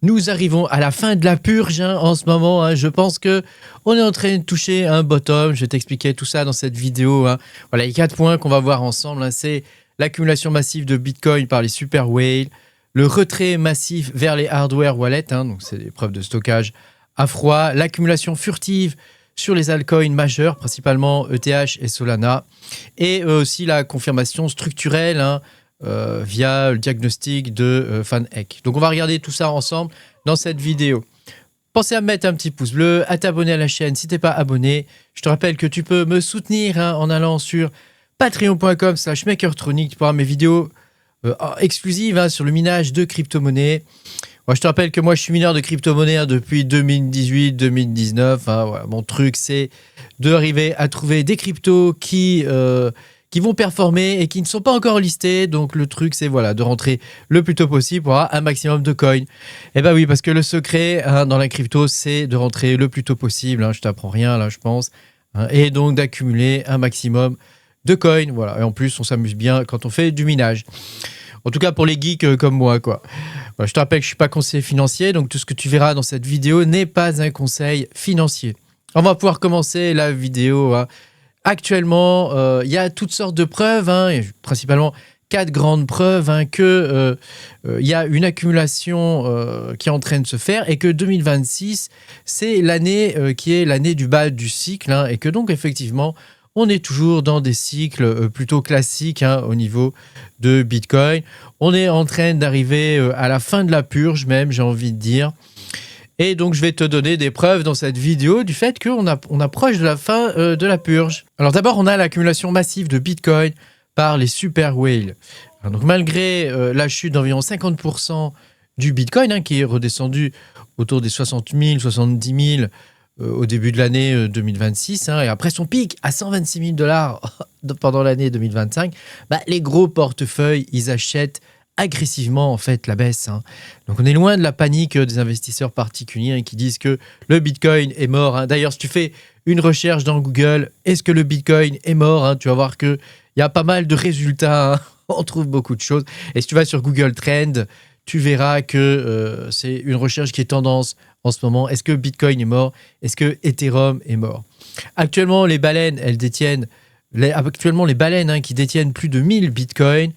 Nous arrivons à la fin de la purge en ce moment. Je pense que on est en train de toucher un bottom. Je vais t'expliquer tout ça dans cette vidéo. Voilà, les 4 points qu'on va voir ensemble. C'est l'accumulation massive de Bitcoin par les super whales, le retrait massif vers les hardware wallets, donc c'est des preuves de stockage à froid, l'accumulation furtive sur les altcoins majeurs, principalement ETH et Solana, et aussi la confirmation structurelle via le diagnostic de FanEck. Donc on va regarder tout ça ensemble dans cette vidéo. Pensez à mettre un petit pouce bleu, à t'abonner à la chaîne si tu n'es pas abonné. Je te rappelle que tu peux me soutenir en allant sur patreon.com/makertronic. Tu pourras avoir mes vidéos exclusives sur le minage de crypto-monnaies. Je te rappelle que moi, je suis mineur de crypto-monnaie depuis 2018-2019. Voilà, mon truc, c'est d'arriver à trouver des cryptos qui vont performer et qui ne sont pas encore listés. Donc, le truc, c'est voilà, de rentrer le plus tôt possible pour avoir un maximum de coins. Eh bien oui, parce que le secret dans la crypto, c'est de rentrer le plus tôt possible. Je ne t'apprends rien, là, je pense. Et donc, d'accumuler un maximum de coins. Voilà. Et en plus, on s'amuse bien quand on fait du minage. En tout cas, pour les geeks comme moi, quoi. Voilà, je te rappelle que je ne suis pas conseiller financier, donc tout ce que tu verras dans cette vidéo n'est pas un conseil financier. On va pouvoir commencer la vidéo. Actuellement, il y a toutes sortes de preuves, et principalement 4 grandes preuves que il y a une accumulation qui est en train de se faire et que 2026, c'est l'année qui est l'année du bas du cycle et que donc effectivement, on est toujours dans des cycles plutôt classiques au niveau de Bitcoin. On est en train d'arriver à la fin de la purge même, j'ai envie de dire. Et donc, je vais te donner des preuves dans cette vidéo du fait qu'on approche de la fin de la purge. Alors d'abord, on a l'accumulation massive de Bitcoin par les super whales. Donc malgré la chute d'environ 50% du Bitcoin, qui est redescendu autour des 60 000, 70 000 au début de l'année 2026, et après son pic à 126 000 $ pendant l'année 2025, les gros portefeuilles, ils achètent agressivement en fait la baisse. Donc on est loin de la panique des investisseurs particuliers qui disent que le Bitcoin est mort. D'ailleurs, si tu fais une recherche dans Google, est-ce que le Bitcoin est mort, tu vas voir qu'il y a pas mal de résultats. On trouve beaucoup de choses. Et si tu vas sur Google Trend, tu verras que c'est une recherche qui est tendance en ce moment. Est-ce que Bitcoin est mort? Est-ce que Ethereum est mort? Actuellement, les baleines, elles détiennent les baleines qui détiennent plus de 1000 Bitcoins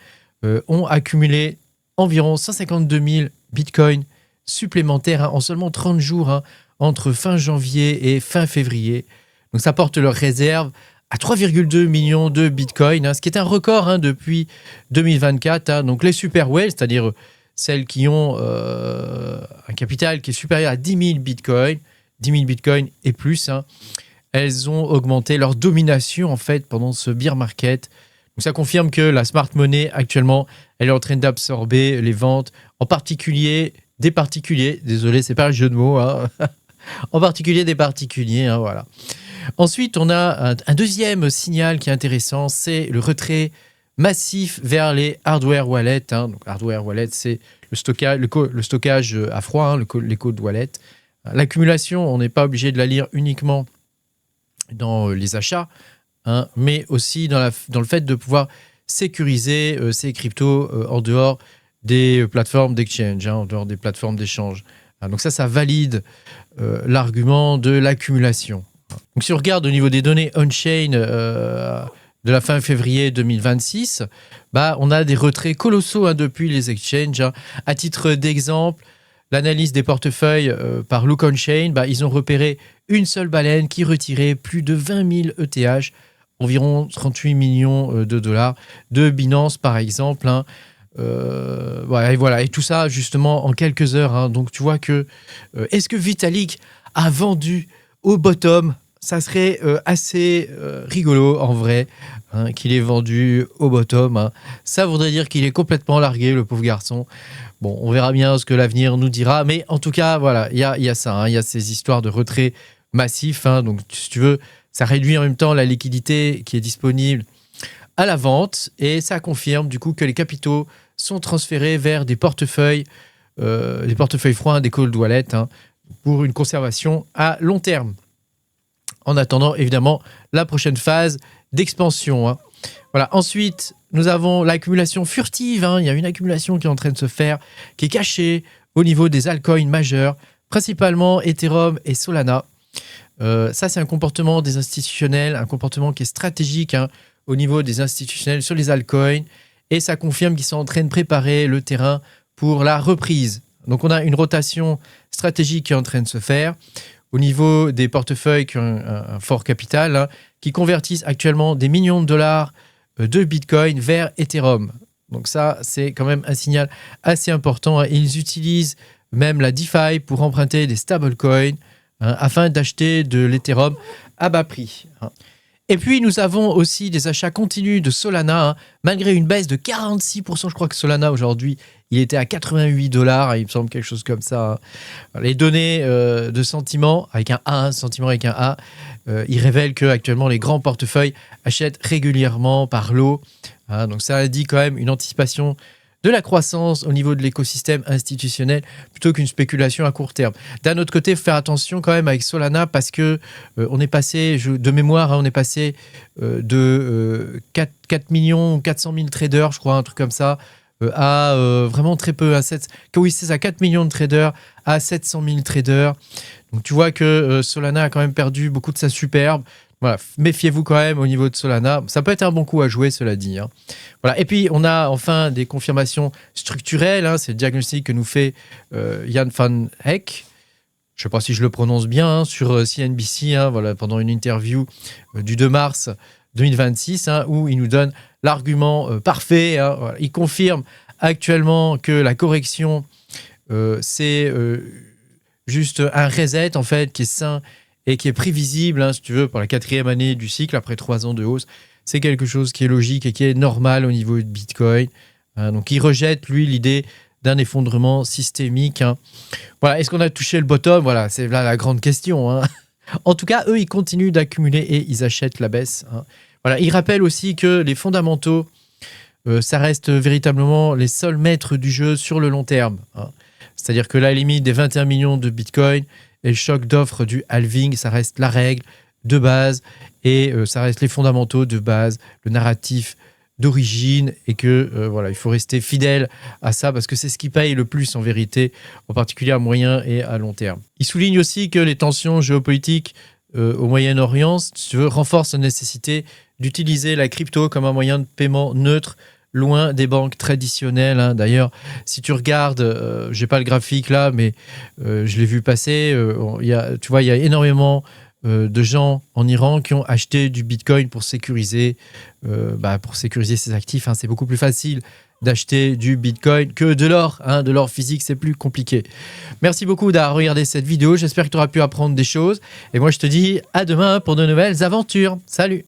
ont accumulé environ 152 000 Bitcoins supplémentaires en seulement 30 jours entre fin janvier et fin février. Donc ça porte leur réserve à 3,2 millions de Bitcoins, ce qui est un record depuis 2024. Donc les super whales, c'est-à-dire celles qui ont un capital qui est supérieur à 10 000 Bitcoins, 10 000 Bitcoins et plus, elles ont augmenté leur domination en fait pendant ce bear market. Donc ça confirme que la smart money actuellement, elle est en train d'absorber les ventes, en particulier des particuliers. Désolé, c'est pas un jeu de mots. En particulier des particuliers, voilà. Ensuite, on a un deuxième signal qui est intéressant, c'est le retrait massif vers les hardware wallets. Donc hardware wallet, c'est le stockage à froid, les cold wallets. L'accumulation, on n'est pas obligé de la lire uniquement dans les achats, mais aussi dans le fait de pouvoir sécuriser ces cryptos en dehors des plateformes d'exchange, en dehors des plateformes d'échange. Donc ça valide l'argument de l'accumulation. Donc si on regarde au niveau des données on-chain de la fin février 2026, on a des retraits colossaux depuis les exchanges. À titre d'exemple, l'analyse des portefeuilles par Look On-Chain, ils ont repéré une seule baleine qui retirait plus de 20 000 ETH, environ 38 millions de dollars de Binance par exemple. Et tout ça justement en quelques heures. Donc tu vois que est-ce que Vitalik a vendu au bottom? Ça serait assez rigolo en vrai qu'il ait vendu au bottom. Ça voudrait dire qu'il est complètement largué, le pauvre garçon. Bon, on verra bien ce que l'avenir nous dira, mais en tout cas, voilà, il y a ça, il y a ces histoires de retrait massif. Donc, si tu veux, ça réduit en même temps la liquidité qui est disponible à la vente et ça confirme du coup que les capitaux sont transférés vers des portefeuilles froids, des cold wallets, pour une conservation à long terme. En attendant, évidemment, la prochaine phase d'expansion. Voilà. Ensuite, nous avons l'accumulation furtive. Il y a une accumulation qui est en train de se faire, qui est cachée au niveau des altcoins majeurs, principalement Ethereum et Solana. Ça, c'est un comportement des institutionnels, un comportement qui est stratégique au niveau des institutionnels sur les altcoins. Et ça confirme qu'ils sont en train de préparer le terrain pour la reprise. Donc, on a une rotation stratégique qui est en train de se faire au niveau des portefeuilles qui ont un fort capital, qui convertissent actuellement des millions de dollars de Bitcoin vers Ethereum. Donc ça, c'est quand même un signal assez important. Ils utilisent même la DeFi pour emprunter des stablecoins afin d'acheter de l'Ethereum à bas prix. Et puis, nous avons aussi des achats continus de Solana, malgré une baisse de 46%. Je crois que Solana, aujourd'hui, il était à 88 $, il me semble, quelque chose comme ça. Les données de sentiment, avec un A, sentiment avec un A, ils révèlent qu'actuellement, les grands portefeuilles achètent régulièrement par lot. Donc, ça indique quand même une anticipation de la croissance au niveau de l'écosystème institutionnel plutôt qu'une spéculation à court terme. D'un autre côté, il faut faire attention quand même avec Solana parce que on est passé, de mémoire, on est passé de 4 millions 400 000 traders, je crois, un truc comme ça, à vraiment très peu, à 4 millions de traders, à 700 000 traders. Donc tu vois que Solana a quand même perdu beaucoup de sa superbe. Voilà, méfiez-vous quand même au niveau de Solana. Ça peut être un bon coup à jouer, cela dit. Voilà. Et puis, on a enfin des confirmations structurelles. C'est le diagnostic que nous fait Jan van Eck. Je ne sais pas si je le prononce bien, sur CNBC, voilà, pendant une interview du 2 mars 2026, où il nous donne l'argument parfait. Voilà. Il confirme actuellement que la correction, c'est juste un reset, en fait, qui est sain et qui est prévisible, si tu veux, pour la 4e année du cycle, après 3 ans de hausse. C'est quelque chose qui est logique et qui est normal au niveau de Bitcoin. Donc, il rejette, lui, l'idée d'un effondrement systémique. Voilà, est-ce qu'on a touché le bottom? Voilà, c'est là la grande question. En tout cas, eux, ils continuent d'accumuler et ils achètent la baisse. Voilà, il rappelle aussi que les fondamentaux, ça reste véritablement les seuls maîtres du jeu sur le long terme. C'est-à-dire que la limite des 21 millions de Bitcoin et le choc d'offre du halving, ça reste la règle de base et ça reste les fondamentaux de base, le narratif d'origine et que voilà, il faut rester fidèle à ça parce que c'est ce qui paye le plus en vérité, en particulier à moyen et à long terme. Il souligne aussi que les tensions géopolitiques au Moyen-Orient, si tu veux, renforcent la nécessité d'utiliser la crypto comme un moyen de paiement neutre loin des banques traditionnelles. D'ailleurs, si tu regardes, j'ai pas le graphique là, mais je l'ai vu passer, tu vois, il y a énormément de gens en Iran qui ont acheté du Bitcoin pour sécuriser ses actifs. C'est beaucoup plus facile d'acheter du Bitcoin que de l'or. De l'or physique, c'est plus compliqué. Merci beaucoup d'avoir regardé cette vidéo. J'espère que tu auras pu apprendre des choses. Et moi, je te dis à demain pour de nouvelles aventures. Salut!